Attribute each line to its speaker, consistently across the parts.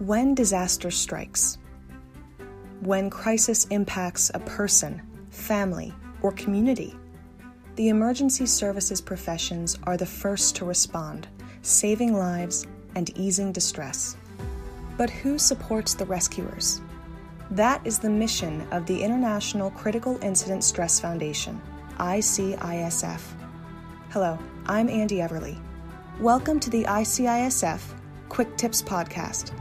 Speaker 1: When disaster strikes, when crisis impacts a person, family, or community, the emergency services professions are the first to respond, saving lives and easing distress. But who supports the rescuers? That is the mission of the International Critical Incident Stress Foundation, ICISF. Hello, I'm Andy Everly. Welcome to the ICISF Quick Tips Podcast.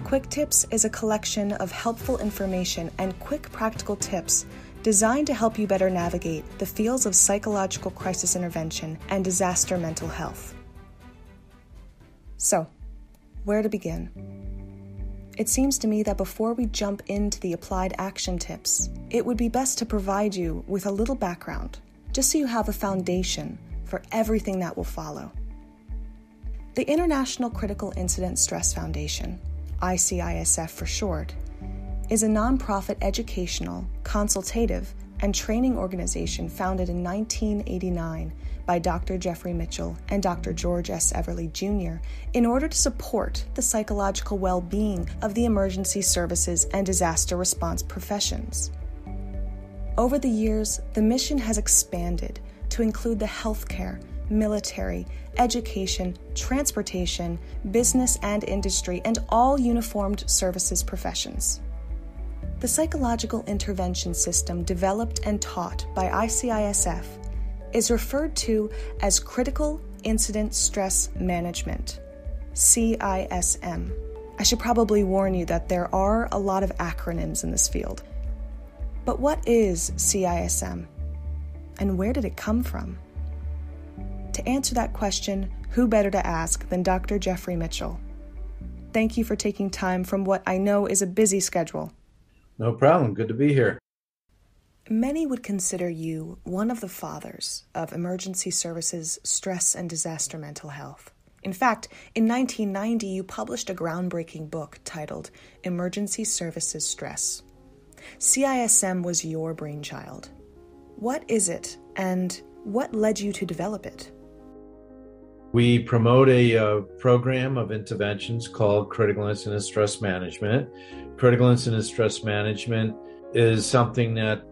Speaker 1: Quick Tips is a collection of helpful information and quick practical tips designed to help you better navigate the fields of psychological crisis intervention and disaster mental health. So, where to begin? It seems to me that before we jump into the applied action tips, it would be best to provide you with a little background, just so you have a foundation for everything that will follow. The International Critical Incident Stress Foundation, ICISF for short, is a nonprofit educational, consultative, and training organization founded in 1989 by Dr. Jeffrey Mitchell and Dr. George S. Everly Jr. in order to support the psychological well-being of the emergency services and disaster response professions. Over the years, the mission has expanded to include the healthcare, military, education, transportation, business and industry, and all uniformed services professions. The psychological intervention system developed and taught by ICISF is referred to as Critical Incident Stress Management, CISM. I should probably warn you that there are a lot of acronyms in this field. But what is CISM, and where did it come from? To answer that question, who better to ask than Dr. Jeffrey Mitchell? Thank you for taking time from what I know is a busy schedule.
Speaker 2: No problem. Good to be here.
Speaker 1: Many would consider you one of the fathers of emergency services, stress, and disaster mental health. In fact, in 1990, you published a groundbreaking book titled Emergency Services Stress. CISM was your brainchild. What is it, and what led you to develop it?
Speaker 2: We promote a program of interventions called Critical Incident Stress Management. Critical Incident Stress Management is something that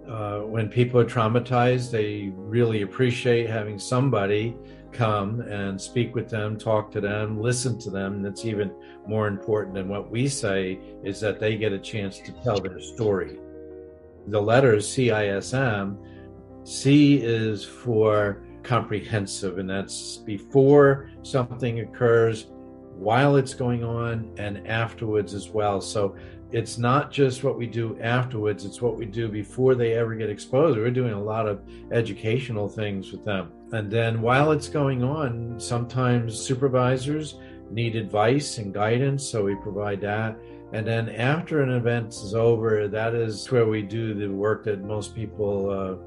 Speaker 2: when people are traumatized, they really appreciate having somebody come and speak with them, talk to them, listen to them. And that's even more important than what we say, is that they get a chance to tell their story. The letters CISM, C is for comprehensive, and that's before something occurs, while it's going on, and afterwards as well. So it's not just what we do afterwards, it's what we do before they ever get exposed. We're doing a lot of educational things with them. And then while it's going on, sometimes supervisors need advice and guidance, so we provide that. And then after an event is over, that is where we do the work that most people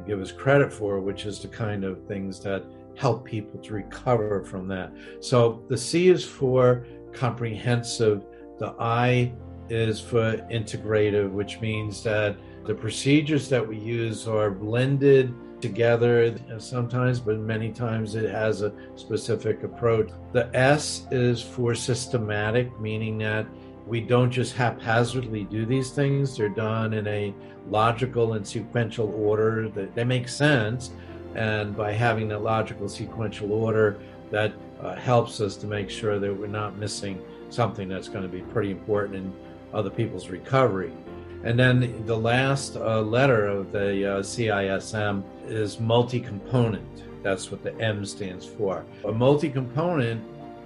Speaker 2: give us credit for, which is the kind of things that help people to recover from that. So the C is for comprehensive, the I is for integrative, which means that the procedures that we use are blended together sometimes, but many times it has a specific approach. The S is for systematic, meaning that we don't just haphazardly do these things. They're done in a logical and sequential order that they make sense. And by having that logical sequential order, that helps us to make sure that we're not missing something that's going to be pretty important in other people's recovery. And then the last letter of the CISM is multi-component. That's what the M stands for. A multi-component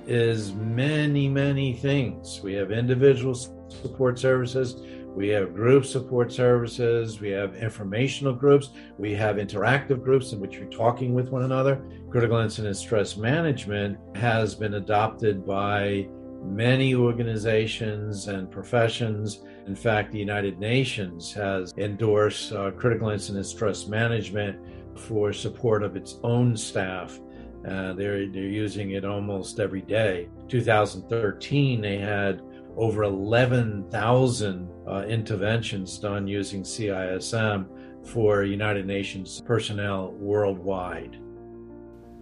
Speaker 2: is many, many things. We have individual support services, we have group support services, we have informational groups, we have interactive groups in which you're talking with one another. Critical Incident Stress Management has been adopted by many organizations and professions. In fact, the United Nations has endorsed Critical Incident Stress Management for support of its own staff. They're using it almost every day. 2013, they had over 11,000 interventions done using CISM for United Nations personnel worldwide.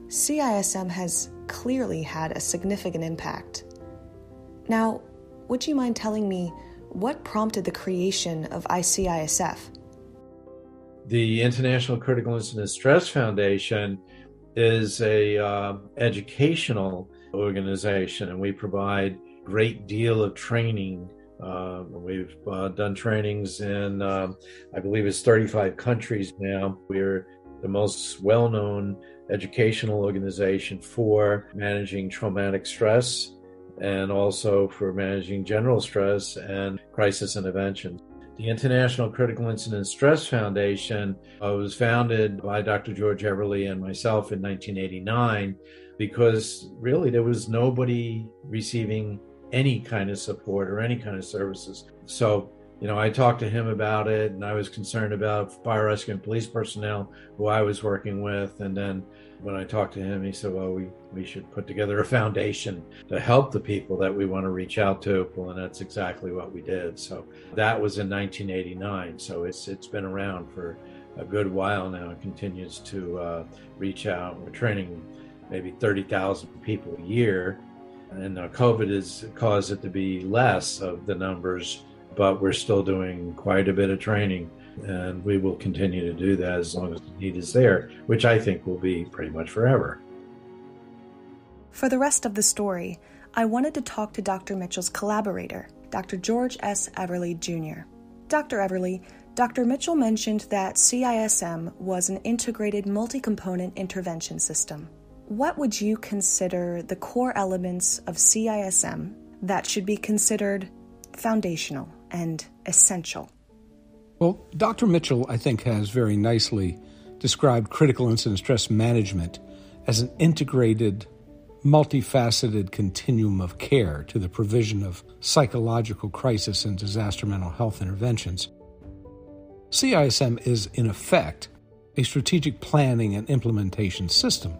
Speaker 1: CISM has clearly had a significant impact. Now, would you mind telling me what prompted the creation of ICISF?
Speaker 2: The International Critical Incident Stress Foundation is a educational organization, and we provide a great deal of training. We've done trainings in, I believe it's 35 countries now. We're the most well-known educational organization for managing traumatic stress and also for managing general stress and crisis intervention. The International Critical Incident Stress Foundation was founded by Dr. George Everly and myself in 1989 because really there was nobody receiving any kind of support or any kind of services. So, I talked to him about it, and I was concerned about fire rescue and police personnel who I was working with. And then when I talked to him, he said, well, we should put together a foundation to help the people that we want to reach out to. Well, and that's exactly what we did. So that was in 1989. So it's been around for a good while now and continues to reach out. We're training maybe 30,000 people a year. And COVID has caused it to be less of the numbers, but we're still doing quite a bit of training, and we will continue to do that as long as the need is there, which I think will be pretty much forever.
Speaker 1: For the rest of the story, I wanted to talk to Dr. Mitchell's collaborator, Dr. George S. Everly, Jr. Dr. Everly, Dr. Mitchell mentioned that CISM was an integrated multi-component intervention system. What would you consider the core elements of CISM that should be considered foundational and essential?
Speaker 3: Well, Dr. Mitchell, I think, has very nicely described critical incident stress management as an integrated, multifaceted continuum of care to the provision of psychological crisis and disaster mental health interventions. CISM is, in effect, a strategic planning and implementation system.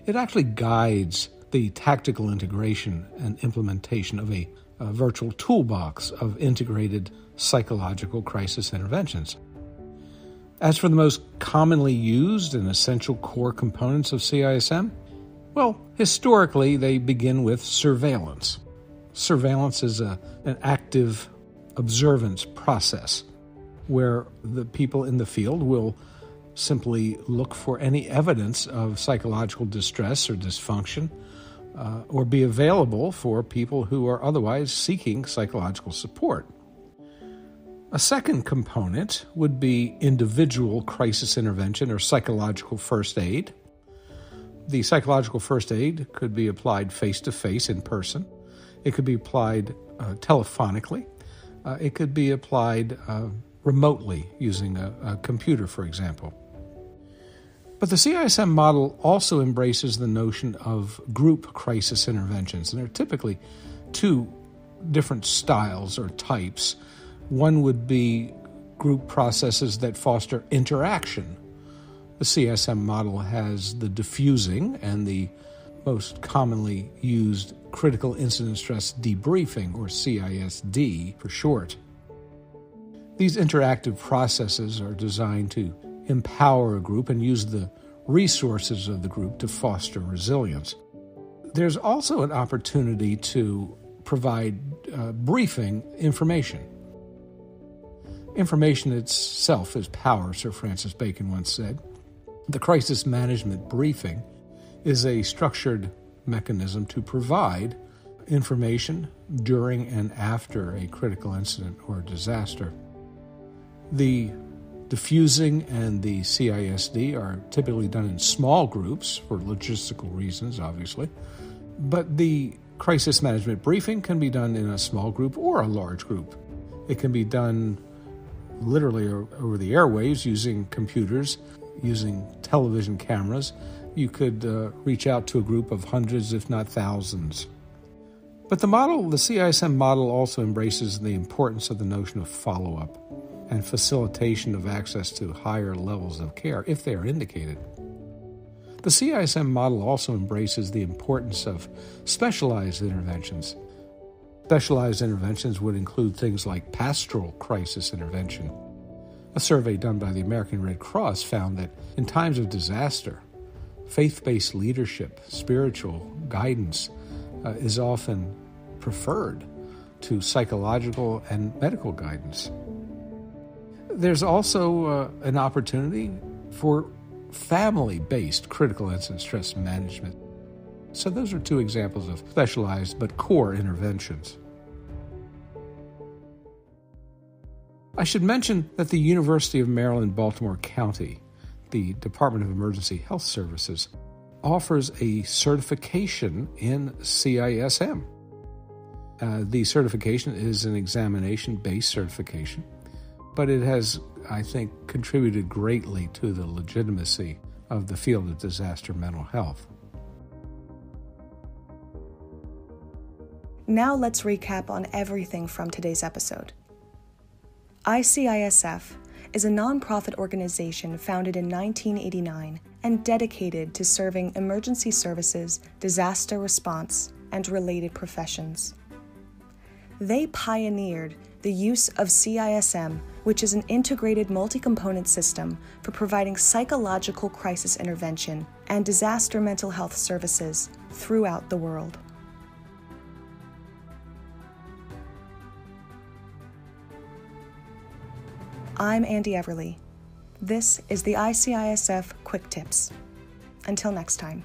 Speaker 3: It actually guides the tactical integration and implementation of a virtual toolbox of integrated psychological crisis interventions. As for the most commonly used and essential core components of CISM, well, historically they begin with surveillance. Surveillance is an active observance process where the people in the field will simply look for any evidence of psychological distress or dysfunction, or be available for people who are otherwise seeking psychological support. A second component would be individual crisis intervention or psychological first aid. The psychological first aid could be applied face-to-face in person. It could be applied telephonically. It could be applied remotely using a computer, for example. But the CISM model also embraces the notion of group crisis interventions, and there are typically two different styles or types. One would be group processes that foster interaction. The CISM model has the diffusing and the most commonly used critical incident stress debriefing, or CISD for short. These interactive processes are designed to empower a group and use the resources of the group to foster resilience. There's also an opportunity to provide briefing information. Information itself is power, Sir Francis Bacon once said. The crisis management briefing is a structured mechanism to provide information during and after a critical incident or disaster. The diffusing and the CISD are typically done in small groups for logistical reasons, obviously. But the crisis management briefing can be done in a small group or a large group. It can be done literally over the airwaves using computers, using television cameras. You could reach out to a group of hundreds, if not thousands. But the CISM model also embraces the importance of the notion of follow-up and facilitation of access to higher levels of care, if they are indicated. The CISM model also embraces the importance of specialized interventions. Specialized interventions would include things like pastoral crisis intervention. A survey done by the American Red Cross found that in times of disaster, faith-based leadership, spiritual guidance is often preferred to psychological and medical guidance. There's also an opportunity for family-based critical incident stress management. So those are two examples of specialized but core interventions. I should mention that the University of Maryland, Baltimore County, the Department of Emergency Health Services, offers a certification in CISM. The certification is an examination-based certification, but it has, I think, contributed greatly to the legitimacy of the field of disaster mental health.
Speaker 1: Now let's recap on everything from today's episode. ICISF is a nonprofit organization founded in 1989 and dedicated to serving emergency services, disaster response, and related professions. They pioneered the use of CISM, which is an integrated multi-component system for providing psychological crisis intervention and disaster mental health services throughout the world. I'm Andy Everly. This is the ICISF Quick Tips. Until next time.